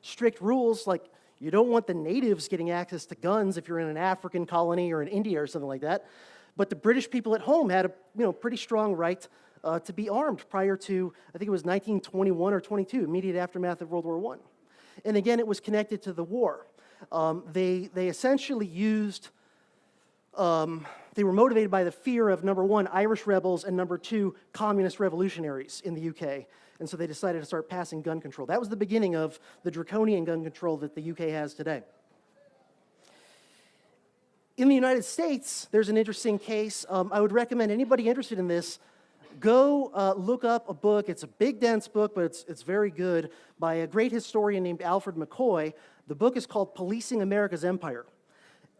strict rules, like you don't want the natives getting access to guns if you're in an African colony or in India or something like that. But the British people at home had a pretty strong right to be armed prior to, I think it was 1921 or 22, immediate aftermath of World War I. And again, it was connected to the war. They essentially used, they were motivated by the fear of, number one, Irish rebels, and number two, communist revolutionaries in the UK. And so they decided to start passing gun control. That was the beginning of the draconian gun control that the UK has today. In the United States, there's an interesting case. I would recommend anybody interested in this, go look up a book. It's a big, dense book, but it's very good, by a great historian named Alfred McCoy. The book is called Policing America's Empire.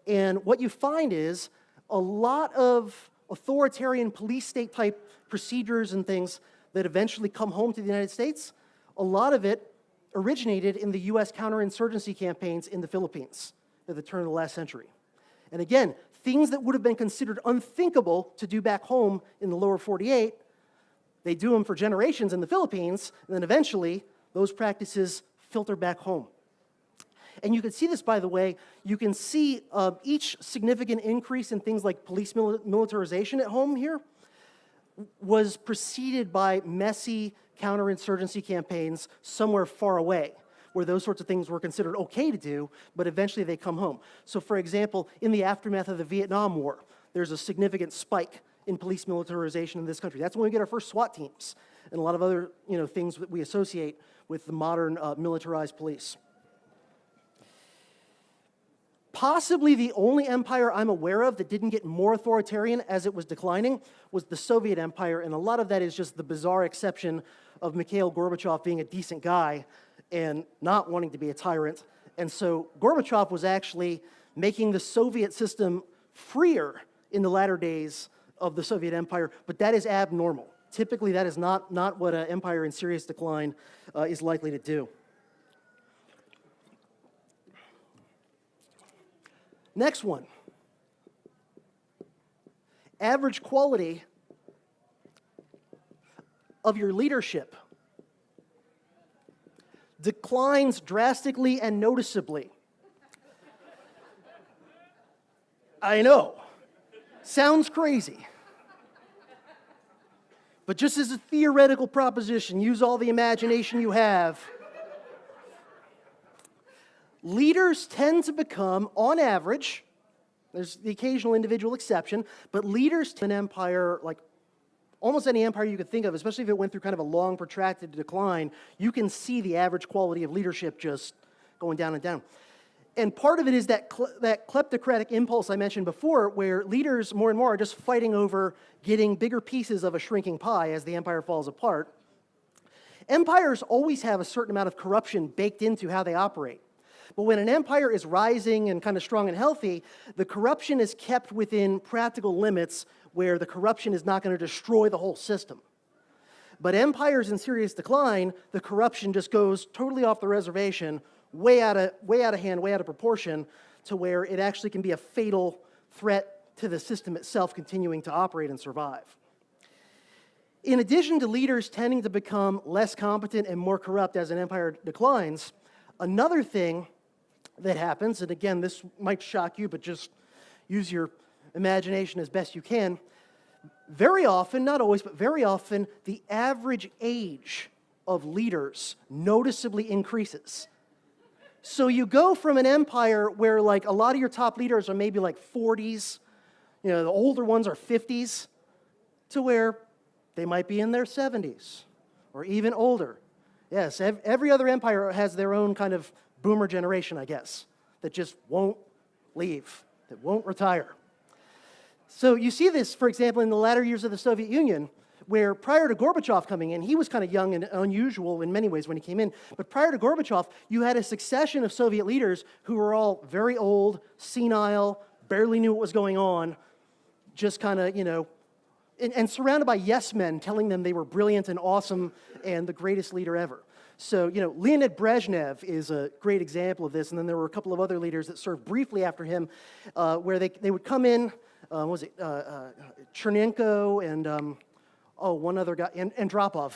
And what you find is a lot of authoritarian police state type procedures and things that eventually come home to the United States, a lot of it originated in the US counterinsurgency campaigns in the Philippines at the turn of the last century. And again, things that would have been considered unthinkable to do back home in the lower 48, they do them for generations in the Philippines, and then eventually those practices filter back home. And you can see this, by the way, you can see each significant increase in things like police militarization at home here was preceded by messy counterinsurgency campaigns somewhere far away, where those sorts of things were considered okay to do, but eventually they come home. So for example, in the aftermath of the Vietnam War, there's a significant spike in police militarization in this country. That's when we get our first SWAT teams and a lot of other things that we associate with the modern militarized police. Possibly the only empire I'm aware of that didn't get more authoritarian as it was declining was the Soviet Empire, and a lot of that is just the bizarre exception of Mikhail Gorbachev being a decent guy and not wanting to be a tyrant. And so Gorbachev was actually making the Soviet system freer in the latter days of the Soviet Empire, but that is abnormal. Typically, that is not what an empire in serious decline is likely to do. Next one. Average quality of your leadership declines drastically and noticeably. I know. Sounds crazy. But just as a theoretical proposition, use all the imagination you have. Leaders tend to become, on average, there's the occasional individual exception, but leaders in an empire, like almost any empire you could think of, especially if it went through kind of a long, protracted decline, you can see the average quality of leadership just going down and down. And part of it is that kleptocratic impulse I mentioned before, where leaders more and more are just fighting over getting bigger pieces of a shrinking pie as the empire falls apart. Empires always have a certain amount of corruption baked into how they operate. But when an empire is rising and kind of strong and healthy, the corruption is kept within practical limits where the corruption is not going to destroy the whole system. But empires in serious decline, the corruption just goes totally off the reservation, way out of hand, way out of proportion, to where it actually can be a fatal threat to the system itself continuing to operate and survive. In addition to leaders tending to become less competent and more corrupt as an empire declines, another thing that happens, and again, this might shock you, but just use your imagination as best you can, very often, not always, but very often, the average age of leaders noticeably increases. So you go from an empire where like a lot of your top leaders are maybe like 40s, the older ones are 50s, to where they might be in their 70s or even older. Yes, every other empire has their own kind of boomer generation, I guess, that just won't leave, that won't retire. So you see this, for example, in the latter years of the Soviet Union, where prior to Gorbachev coming in, he was kind of young and unusual in many ways when he came in, but prior to Gorbachev, you had a succession of Soviet leaders who were all very old, senile, barely knew what was going on, just kind of, and surrounded by yes men telling them they were brilliant and awesome and the greatest leader ever. So, Leonid Brezhnev is a great example of this, and then there were a couple of other leaders that served briefly after him, where they would come in, Chernenko and, one other guy, Andropov,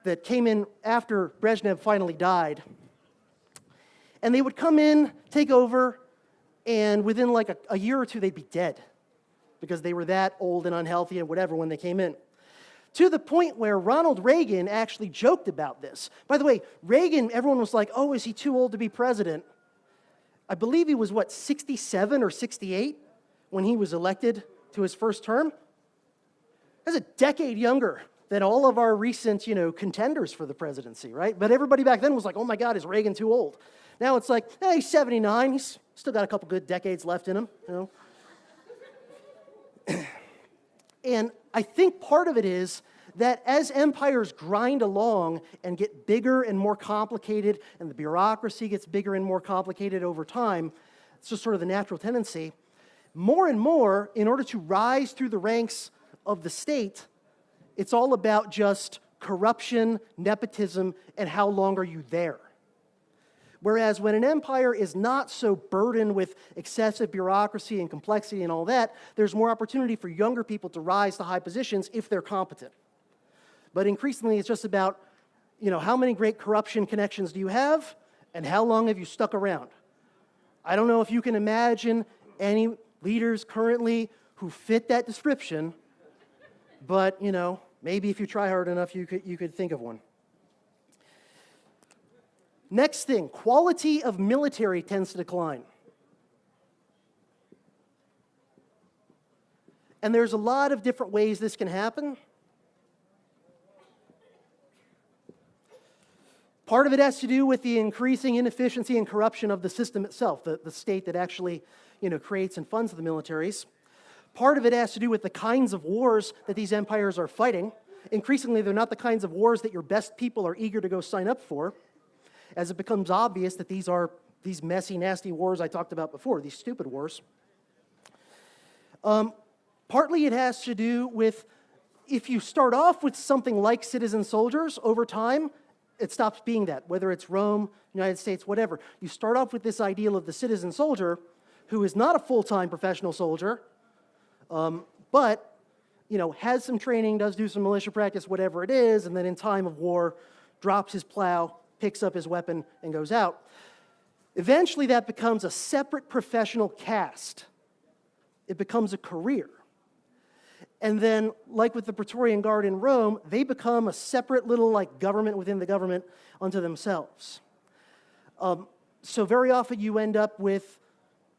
that came in after Brezhnev finally died. And they would come in, take over, and within like a year or two, they'd be dead because they were that old and unhealthy and whatever when they came in. To the point where Ronald Reagan actually joked about this. By the way, Reagan, everyone was like, oh, is he too old to be president? I believe he was, 67 or 68 when he was elected to his first term? That's a decade younger than all of our recent, contenders for the presidency, right? But everybody back then was like, oh my God, is Reagan too old? Now it's like, he's 79, he's still got a couple good decades left in him, And I think part of it is that as empires grind along and get bigger and more complicated, and the bureaucracy gets bigger and more complicated over time, it's just sort of the natural tendency, more and more, in order to rise through the ranks of the state, it's all about just corruption, nepotism, and how long are you there. Whereas when an empire is not so burdened with excessive bureaucracy and complexity and all that, there's more opportunity for younger people to rise to high positions if they're competent. But increasingly, it's just about, how many great corruption connections do you have, and how long have you stuck around? I don't know if you can imagine any leaders currently who fit that description, but, maybe if you try hard enough, you could think of one. Next thing, quality of military tends to decline. And there's a lot of different ways this can happen. Part of it has to do with the increasing inefficiency and corruption of the system itself, the state that actually, creates and funds the militaries. Part of it has to do with the kinds of wars that these empires are fighting. Increasingly, they're not the kinds of wars that your best people are eager to go sign up for, as it becomes obvious that these are these messy, nasty wars I talked about before, these stupid wars. Partly it has to do with, if you start off with something like citizen soldiers, over time, it stops being that, whether it's Rome, United States, whatever. You start off with this ideal of the citizen soldier, who is not a full-time professional soldier, but has some training, does do some militia practice, whatever it is, and then in time of war, drops his plow, picks up his weapon, and goes out. Eventually, that becomes a separate professional caste. It becomes a career. And then, like with the Praetorian Guard in Rome, they become a separate little government within the government unto themselves. So very often you end up with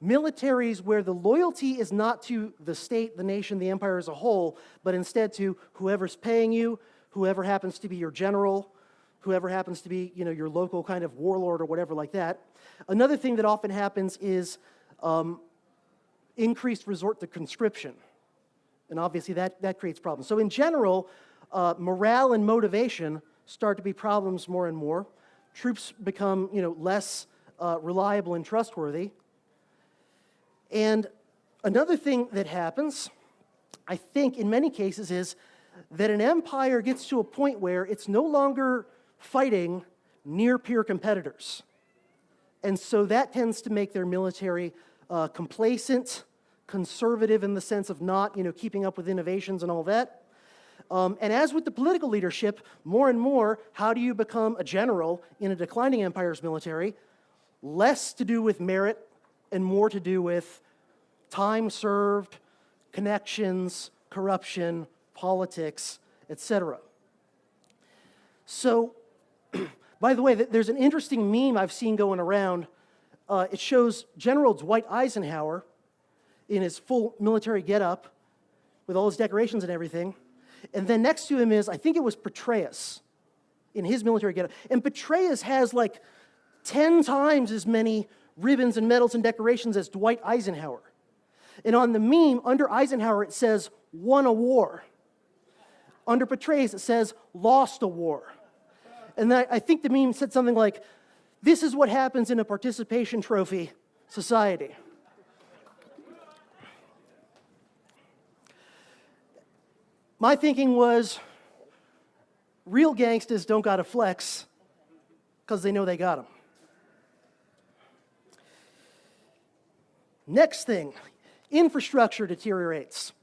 militaries where the loyalty is not to the state, the nation, the empire as a whole, but instead to whoever's paying you, whoever happens to be your general, whoever happens to be, your local kind of warlord or whatever like that. Another thing that often happens is increased resort to conscription. And obviously that creates problems. So in general, morale and motivation start to be problems more and more. Troops become, less reliable and trustworthy. And another thing that happens, I think in many cases, is that an empire gets to a point where it's no longer fighting near-peer competitors. And so that tends to make their military complacent, conservative in the sense of not, keeping up with innovations and all that. And as with the political leadership, more and more, how do you become a general in a declining empire's military? Less to do with merit and more to do with time served, connections, corruption, politics, etc. So, by the way, there's an interesting meme I've seen going around. It shows General Dwight Eisenhower in his full military getup with all his decorations and everything. And then next to him is, I think it was Petraeus in his military getup. And Petraeus has 10 times as many ribbons and medals and decorations as Dwight Eisenhower. And on the meme, under Eisenhower, it says, won a war. Under Petraeus, it says, lost a war. And then I think the meme said something like, this is what happens in a participation trophy society. My thinking was, real gangsters don't gotta flex because they know they got them. Next thing, infrastructure deteriorates.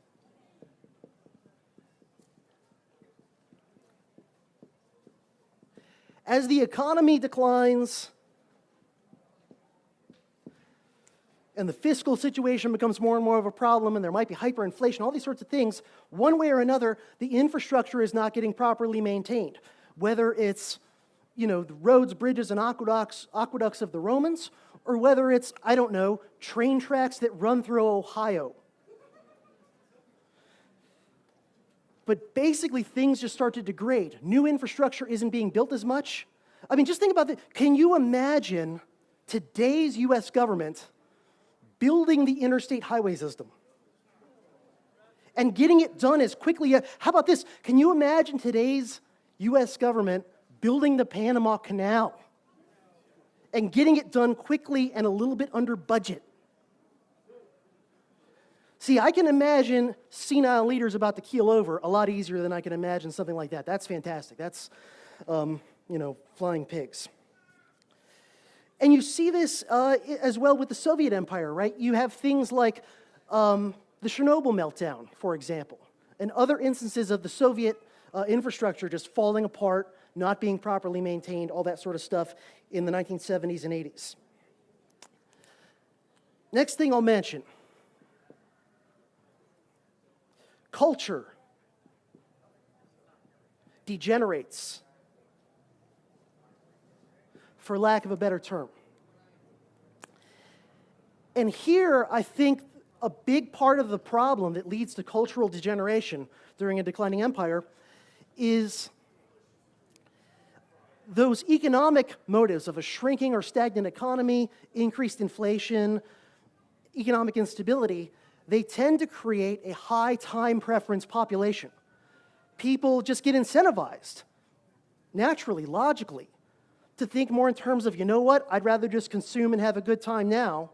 As the economy declines, and the fiscal situation becomes more and more of a problem, and there might be hyperinflation, all these sorts of things, one way or another, the infrastructure is not getting properly maintained. Whether it's, the roads, bridges, and aqueducts of the Romans, or whether it's, I don't know, train tracks that run through Ohio. But basically, things just start to degrade. New infrastructure isn't being built as much. I mean, just think about that. Can you imagine today's U.S. government building the interstate highway system and getting it done as quickly? How about this? Can you imagine today's U.S. government building the Panama Canal and getting it done quickly and a little bit under budget? See, I can imagine senile leaders about to keel over a lot easier than I can imagine something like that. That's fantastic. That's, flying pigs. And you see this as well with the Soviet Empire, right? You have things like the Chernobyl meltdown, for example, and other instances of the Soviet infrastructure just falling apart, not being properly maintained, all that sort of stuff in the 1970s and 80s. Next thing I'll mention, culture degenerates, for lack of a better term. And here, I think a big part of the problem that leads to cultural degeneration during a declining empire is those economic motives of a shrinking or stagnant economy, increased inflation, economic instability. They tend to create a high time preference population. People just get incentivized, naturally, logically, to think more in terms of, I'd rather just consume and have a good time now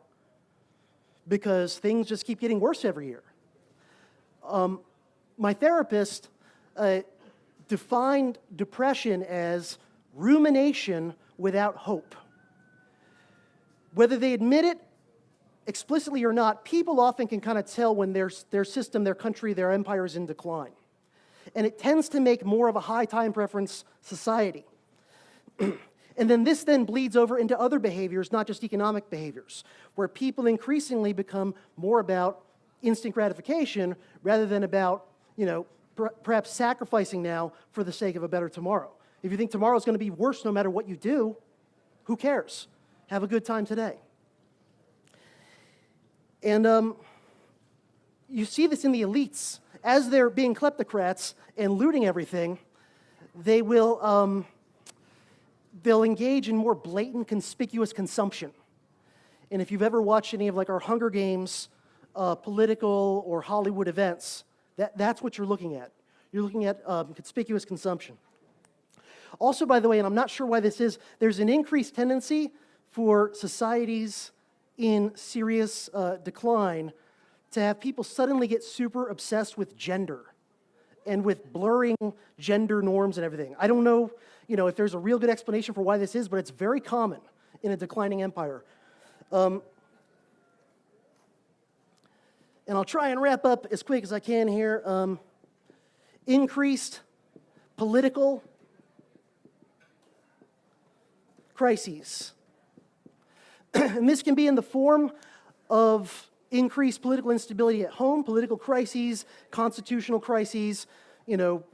because things just keep getting worse every year. My therapist defined depression as rumination without hope. Whether they admit it explicitly or not, people often can kind of tell when their system, their country, their empire is in decline. And it tends to make more of a high time preference society. And then this then bleeds over into other behaviors, not just economic behaviors, where people increasingly become more about instant gratification rather than about, perhaps sacrificing now for the sake of a better tomorrow. If you think tomorrow's going to be worse no matter what you do, who cares? Have a good time today. And you see this in the elites. As they're being kleptocrats and looting everything, they'll engage in more blatant, conspicuous consumption. And if you've ever watched any of our Hunger Games political or Hollywood events, that's what you're looking at. You're looking at conspicuous consumption. Also, by the way, and I'm not sure why this is, there's an increased tendency for societies in serious decline to have people suddenly get super obsessed with gender and with blurring gender norms and everything. I don't know, if there's a real good explanation for why this is, but it's very common in a declining empire. And I'll try and wrap up as quick as I can here. Increased political crises. And this can be in the form of increased political instability at home, political crises, constitutional crises,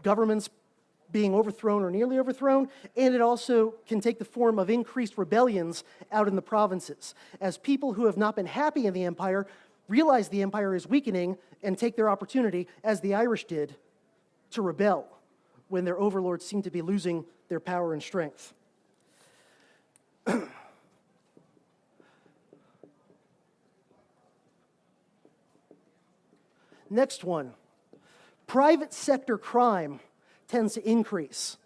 governments being overthrown or nearly overthrown, and it also can take the form of increased rebellions out in the provinces, as people who have not been happy in the empire realize the empire is weakening and take their opportunity, as the Irish did, to rebel when their overlords seem to be losing their power and strength. Next one, private sector crime tends to increase.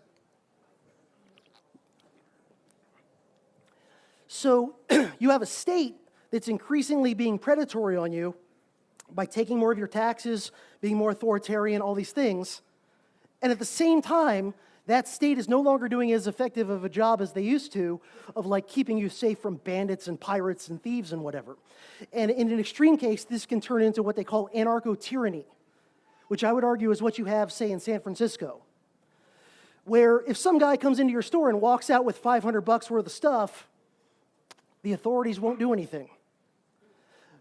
So you have a state that's increasingly being predatory on you by taking more of your taxes, being more authoritarian, all these things. And at the same time, that state is no longer doing as effective of a job as they used to of keeping you safe from bandits and pirates and thieves and whatever. And in an extreme case, this can turn into what they call anarcho-tyranny, which I would argue is what you have, say, in San Francisco, where if some guy comes into your store and walks out with $500 worth of stuff, the authorities won't do anything.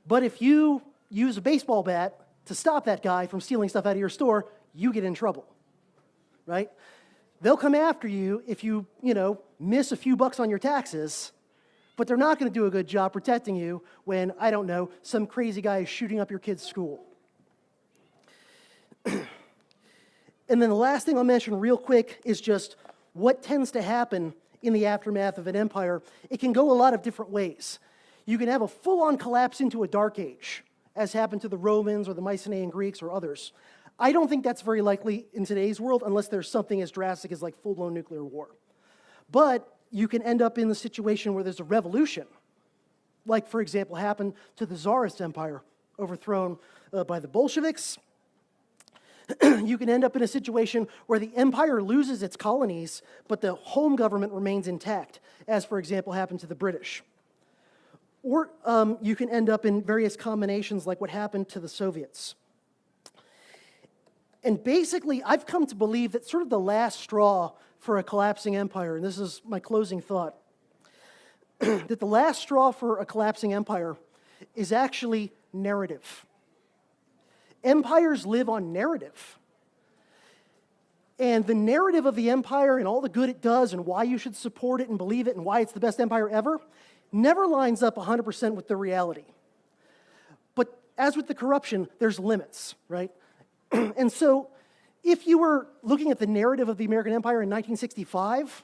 But if you use a baseball bat to stop that guy from stealing stuff out of your store, you get in trouble, right? They'll come after you if you miss a few bucks on your taxes, but they're not going to do a good job protecting you when, I don't know, some crazy guy is shooting up your kid's school. And then the last thing I'll mention real quick is just what tends to happen in the aftermath of an empire. It can go a lot of different ways. You can have a full-on collapse into a dark age, as happened to the Romans or the Mycenaean Greeks or others. I don't think that's very likely in today's world unless there's something as drastic as like full-blown nuclear war. But you can end up in the situation where there's a revolution, like, for example, happened to the Tsarist Empire, overthrown by the Bolsheviks. You can end up in a situation where the empire loses its colonies, but the home government remains intact, as, for example, happened to the British. Or you can end up in various combinations like what happened to the Soviets. And basically, I've come to believe that sort of the last straw for a collapsing empire, and this is my closing thought, that the last straw for a collapsing empire is actually narrative. Empires live on narrative. And the narrative of the empire and all the good it does and why you should support it and believe it and why it's the best empire ever never lines up 100% with the reality. But as with the corruption, there's limits, right? And so if you were looking at the narrative of the American empire in 1965,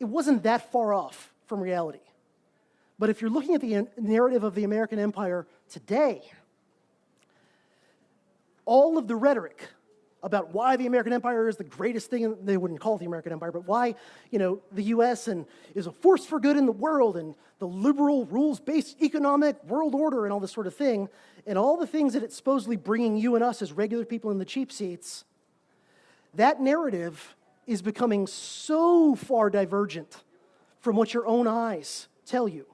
it wasn't that far off from reality. But if you're looking at the narrative of the American empire today, all of the rhetoric about why the American empire is the greatest thing, they wouldn't call it the American empire, but why, the U.S. is a force for good in the world, and the liberal rules-based economic world order and all this sort of thing, and all the things that it's supposedly bringing you and us as regular people in the cheap seats, that narrative is becoming so far divergent from what your own eyes tell you.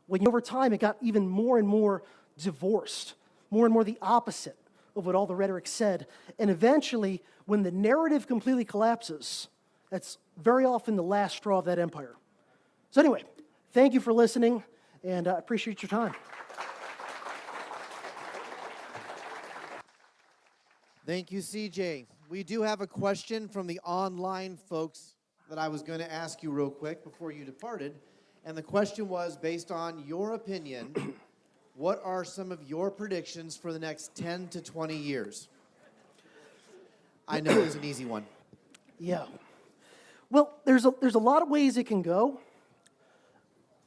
When over time it got even more and more divorced, more and more the opposite of what all the rhetoric said. And eventually, when the narrative completely collapses, that's very often the last straw of that empire. So anyway, thank you for listening, and I appreciate your time. Thank you, CJ. We do have a question from the online folks that I was going to ask you real quick before you departed. And the question was, based on your opinion, what are some of your predictions for the next 10 to 20 years? I know it's an easy one. Yeah. Well, there's a lot of ways it can go.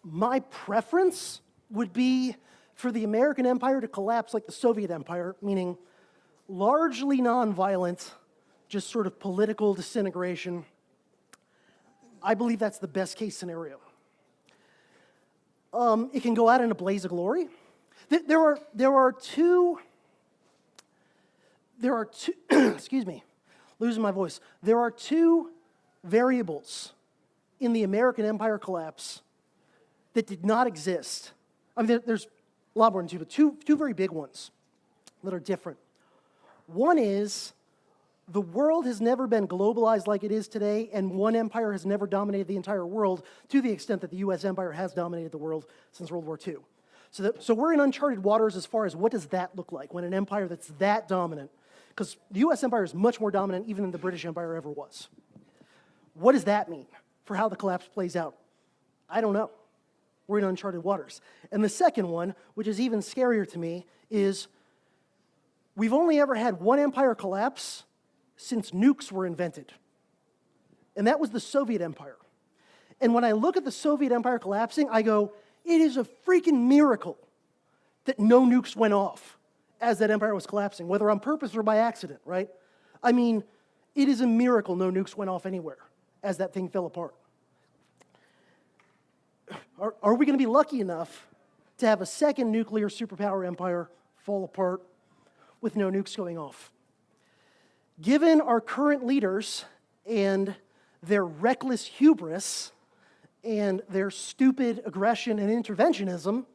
My preference would be for the American empire to collapse like the Soviet empire, meaning largely nonviolent, just sort of political disintegration. I believe that's the best case scenario. It can go out in a blaze of glory. There are two, excuse me, losing my voice. There are two variables in the American empire collapse that did not exist. I mean, there's a lot more than two, but two very big ones that are different. One is the world has never been globalized like it is today, and one empire has never dominated the entire world to the extent that the U.S. empire has dominated the world since World War II. So we're in uncharted waters as far as what does that look like when an empire that's that dominant, because the U.S. empire is much more dominant even than the British Empire ever was. What does that mean for how the collapse plays out? I don't know. We're in uncharted waters. And the second one, which is even scarier to me, is we've only ever had one empire collapse since nukes were invented. And that was the Soviet Empire. And when I look at the Soviet Empire collapsing, I go, it is a freaking miracle that no nukes went off as that empire was collapsing, whether on purpose or by accident, right? I mean, it is a miracle no nukes went off anywhere as that thing fell apart. Are we going to be lucky enough to have a second nuclear superpower empire fall apart with no nukes going off? Given our current leaders and their reckless hubris and their stupid aggression and interventionism,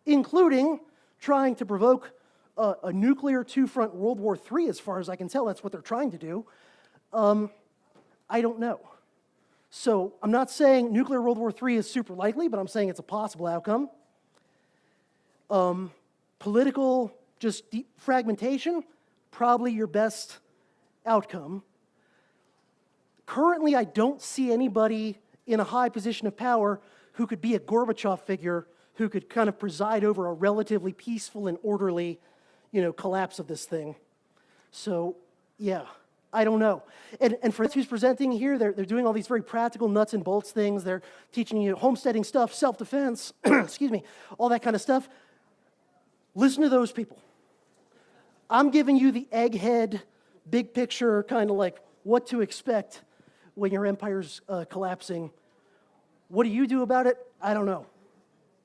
including trying to provoke a nuclear two-front World War III, as far as I can tell, that's what they're trying to do, I don't know. So I'm not saying nuclear World War III is super likely, but I'm saying it's a possible outcome. political, just deep fragmentation, probably your best outcome. Currently, I don't see anybody in a high position of power who could be a Gorbachev figure who could kind of preside over a relatively peaceful and orderly, collapse of this thing. So, yeah, I don't know. And for who's presenting here, they're doing all these very practical nuts and bolts things. They're teaching you homesteading stuff, self-defense, excuse me, all that kind of stuff. Listen to those people. I'm giving you the egghead, big picture, kind of like what to expect when your empire's collapsing. What do you do about it? I don't know.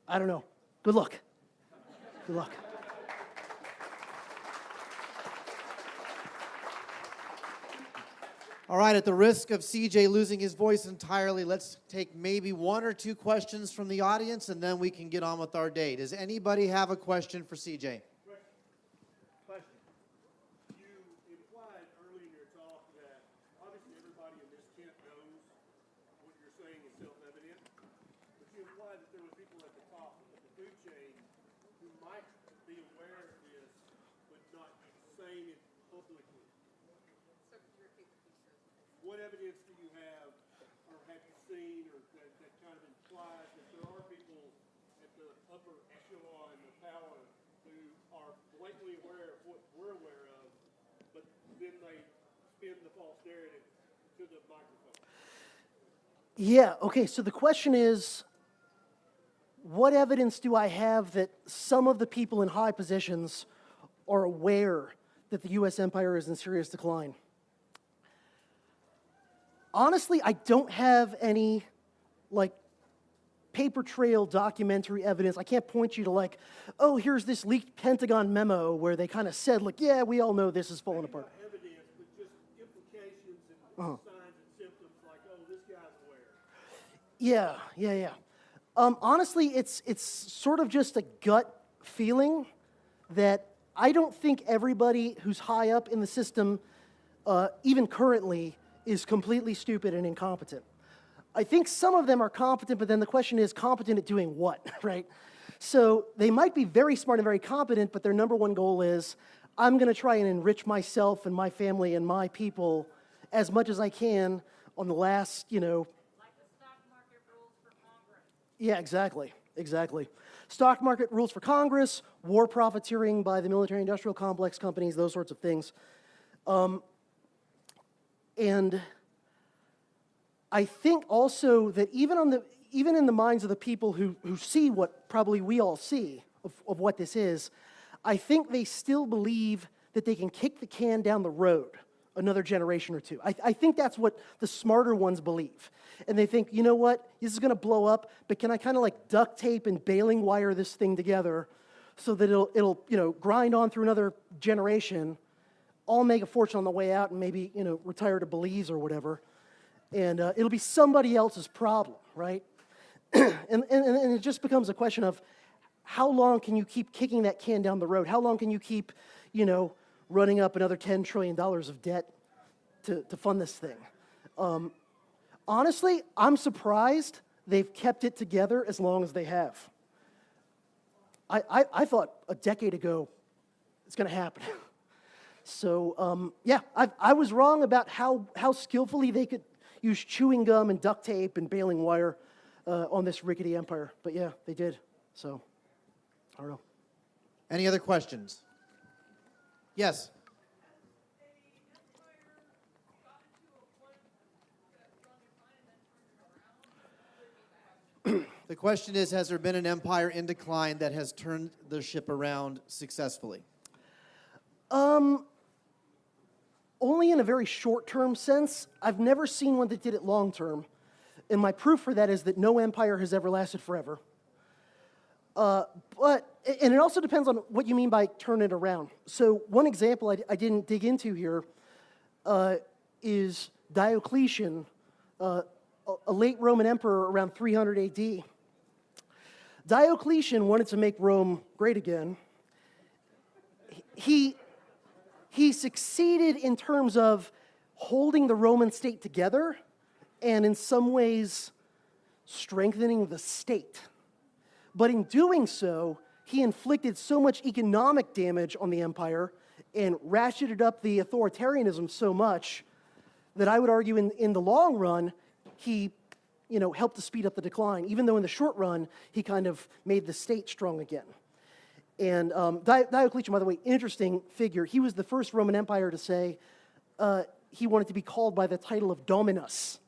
I don't know. Good luck. Good luck. All right, at the risk of CJ losing his voice entirely, let's take maybe one or two questions from the audience, and then we can get on with our day. Does anybody have a question for CJ? Question. You implied early in your talk that obviously everybody in this tent knows what you're saying is self-evident, but you implied that there were people at the top of the food chain who might be aware of this, but not saying it publicly. What evidence do you have, or have you seen, or that kind of implies that there are people at the upper echelon of power who are blatantly aware of what we're aware of, but then they spin the false narrative to the microphone? Yeah, okay, so the question is, what evidence do I have that some of the people in high positions are aware that the U.S. empire is in serious decline? Honestly, I don't have any, paper trail documentary evidence. I can't point you to, oh, here's this leaked Pentagon memo where they kind of said, yeah, we all know this is falling apart. Not evidence, but just implications and signs and symptoms like, oh, this guy's aware. Yeah. Honestly, it's sort of just a gut feeling that I don't think everybody who's high up in the system, even currently, is completely stupid and incompetent. I think some of them are competent, but then the question is competent at doing what, right? So they might be very smart and very competent, but their number one goal is, I'm going to try and enrich myself and my family and my people as much as I can on the last, Like the stock market rules for Congress. Yeah, exactly. Stock market rules for Congress, war profiteering by the military-industrial complex companies, those sorts of things. And I think also that even in the minds of the people who see what probably we all see of what this is, I think they still believe that they can kick the can down the road another generation or two. I think that's what the smarter ones believe. And they think, you know what, this is going to blow up, but can I kind of duct tape and baling wire this thing together so that it'll grind on through another generation. I'll make a fortune on the way out and maybe, retire to Belize or whatever. And it'll be somebody else's problem, right? and it just becomes a question of how long can you keep kicking that can down the road? How long can you keep, running up another $10 trillion of debt to fund this thing? Honestly, I'm surprised they've kept it together as long as they have. I thought a decade ago it's going to happen. So, I was wrong about how skillfully they could use chewing gum and duct tape and baling wire on this rickety empire. But yeah, they did. So, I don't know. Any other questions? Yes. The question is, has there been an empire in decline that has turned the ship around successfully? Only in a very short-term sense. I've never seen one that did it long-term. And my proof for that is that no empire has ever lasted forever. And it also depends on what you mean by turn it around. So one example I didn't dig into here is Diocletian, a late Roman emperor around 300 AD. Diocletian wanted to make Rome great again. He succeeded in terms of holding the Roman state together and in some ways strengthening the state. But in doing so, he inflicted so much economic damage on the empire and ratcheted up the authoritarianism so much that I would argue in the long run, he helped to speed up the decline, even though in the short run, he kind of made the state strong again. And Diocletian, by the way, interesting figure. He was the first Roman Empire to say he wanted to be called by the title of Dominus,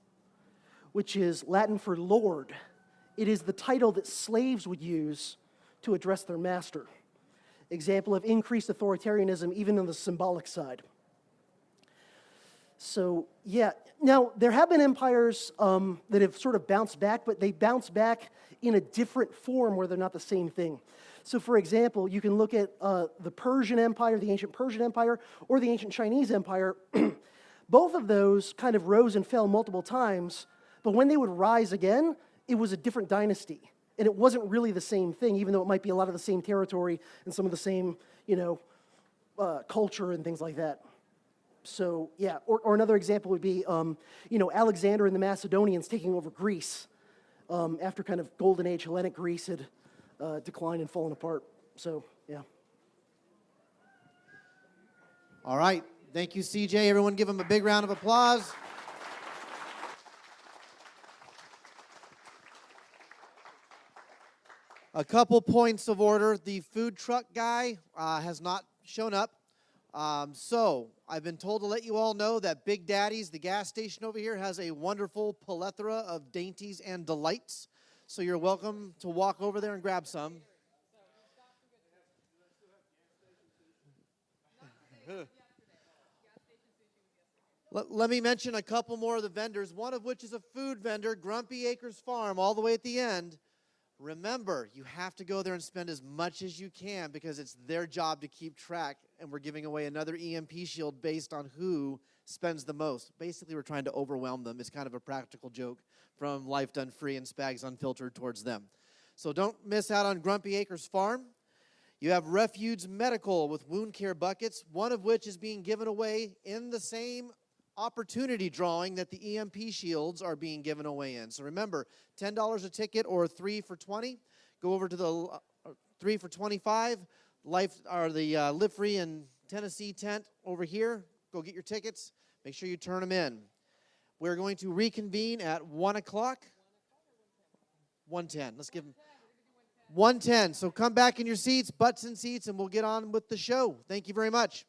which is Latin for Lord. It is the title that slaves would use to address their master. Example of increased authoritarianism even on the symbolic side. So, yeah. Now, there have been empires that have sort of bounced back, but they bounce back in a different form where they're not the same thing. So, for example, you can look at the Persian Empire, the ancient Persian Empire, or the ancient Chinese Empire. Both of those kind of rose and fell multiple times, but when they would rise again, it was a different dynasty. And it wasn't really the same thing, even though it might be a lot of the same territory and some of the same, culture and things like that. So, yeah, or another example would be, Alexander and the Macedonians taking over Greece after kind of Golden Age Hellenic Greece had declined and fallen apart. So, yeah. All right. Thank you, CJ. Everyone give him a big round of applause. A couple points of order. The food truck guy has not shown up. So I've been told to let you all know that Big Daddy's, the gas station over here, has a wonderful plethora of dainties and delights. So you're welcome to walk over there and grab some. Let me mention a couple more of the vendors, one of which is a food vendor, Grumpy Acres Farm, all the way at the end. Remember, you have to go there and spend as much as you can because it's their job to keep track, and we're giving away another EMP shield based on who spends the most. Basically, we're trying to overwhelm them. It's kind of a practical joke from Life Done Free and Spags Unfiltered towards them. So don't miss out on Grumpy Acres Farm. You have Refuge Medical with wound care buckets, one of which is being given away in the same opportunity drawing that the EMP shields are being given away in. So remember, $10 a ticket or 3 for $20. Go over to the 3 for $25 Live Free in Tennessee tent over here. Go get your tickets. Make sure you turn them in. We're going to reconvene at 1 o'clock. 1:10. Let's give them 1:10. So come back in your seats, butts in seats, and we'll get on with the show. Thank you very much.